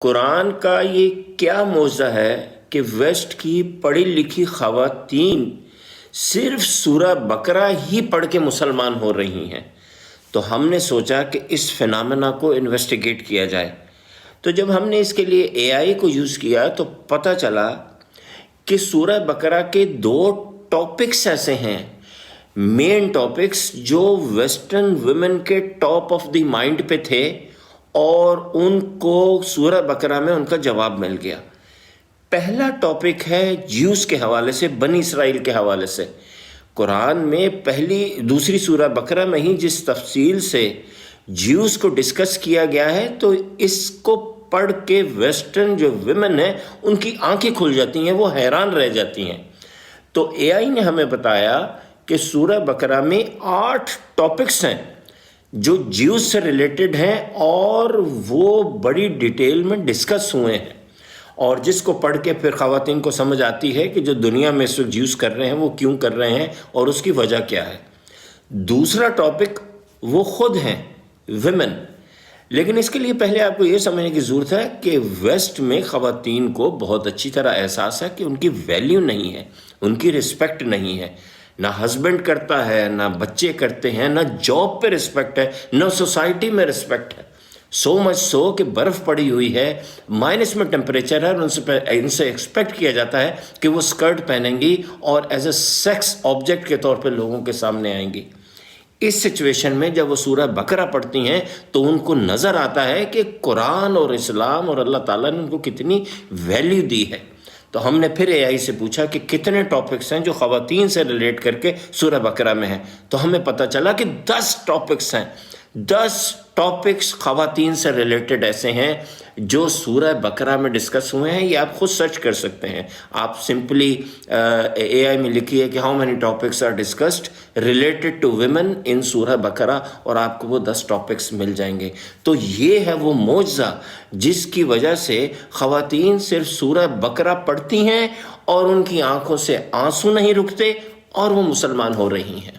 قرآن کا یہ کیا معجزہ ہے کہ ویسٹ کی پڑھی لکھی خواتین صرف سورہ بقرہ ہی پڑھ کے مسلمان ہو رہی ہیں؟ تو ہم نے سوچا کہ اس فینامنا کو انویسٹیگیٹ کیا جائے۔ تو جب ہم نے اس کے لیے اے آئی کو یوز کیا تو پتہ چلا کہ سورہ بقرہ کے 2 ٹاپکس ایسے ہیں، مین ٹاپکس جو ویسٹرن ویمن کے ٹاپ آف دی مائنڈ پہ تھے، اور ان کو سورہ بقرہ میں ان کا جواب مل گیا۔ پہلا ٹاپک ہے جیوز کے حوالے سے، بنی اسرائیل کے حوالے سے۔ قرآن میں دوسری سورہ بقرہ میں ہی جس تفصیل سے جیوز کو ڈسکس کیا گیا ہے، تو اس کو پڑھ کے ویسٹرن جو ویمن ہیں ان کی آنکھیں کھل جاتی ہیں، وہ حیران رہ جاتی ہیں۔ تو اے آئی نے ہمیں بتایا کہ سورہ بقرہ میں 8 ٹاپکس ہیں جو جیوز سے ریلیٹڈ ہیں، اور وہ بڑی ڈیٹیل میں ڈسکس ہوئے ہیں، اور جس کو پڑھ کے پھر خواتین کو سمجھ آتی ہے کہ جو دنیا میں اس وقت جیوز کر رہے ہیں وہ کیوں کر رہے ہیں اور اس کی وجہ کیا ہے۔ دوسرا ٹاپک وہ خود ہیں، ویمن۔ لیکن اس کے لیے پہلے آپ کو یہ سمجھنے کی ضرورت ہے کہ ویسٹ میں خواتین کو بہت اچھی طرح احساس ہے کہ ان کی ویلیو نہیں ہے، ان کی رسپیکٹ نہیں ہے۔ نہ ہسبینڈ کرتا ہے، نہ بچے کرتے ہیں، نہ جاب پہ رسپیکٹ ہے، نہ سوسائٹی میں رسپیکٹ ہے۔ سو مچ سو کہ برف پڑی ہوئی ہے، مائنس میں ٹیمپریچر ہے، اور ان سے ایکسپیکٹ کیا جاتا ہے کہ وہ اسکرٹ پہنیں گی اور ایز اے سیکس آبجیکٹ کے طور پہ لوگوں کے سامنے آئیں گی۔ اس سچویشن میں جب وہ سورہ بقرہ پڑھتی ہیں تو ان کو نظر آتا ہے کہ قرآن اور اسلام اور اللہ تعالیٰ نے ان کو کتنی ویلیو دی ہے۔ تو ہم نے پھر اے آئی سے پوچھا کہ کتنے ٹاپکس ہیں جو خواتین سے ریلیٹ کر کے سورہ بقرہ میں ہیں، تو ہمیں پتہ چلا کہ 10 ٹاپکس ہیں۔ 10 ٹاپکس خواتین سے ریلیٹڈ ایسے ہیں جو سورہ بقرہ میں ڈسکس ہوئے ہیں۔ یہ آپ خود سرچ کر سکتے ہیں، آپ سمپلی اے آئی میں لکھیے کہ how many topics are discussed related to women in Surah Baqarah, اور آپ کو وہ 10 ٹاپکس مل جائیں گے۔ تو یہ ہے وہ معجزہ جس کی وجہ سے خواتین صرف سورہ بقرہ پڑھتی ہیں اور ان کی آنکھوں سے آنسو نہیں رکتے، اور وہ مسلمان ہو رہی ہیں۔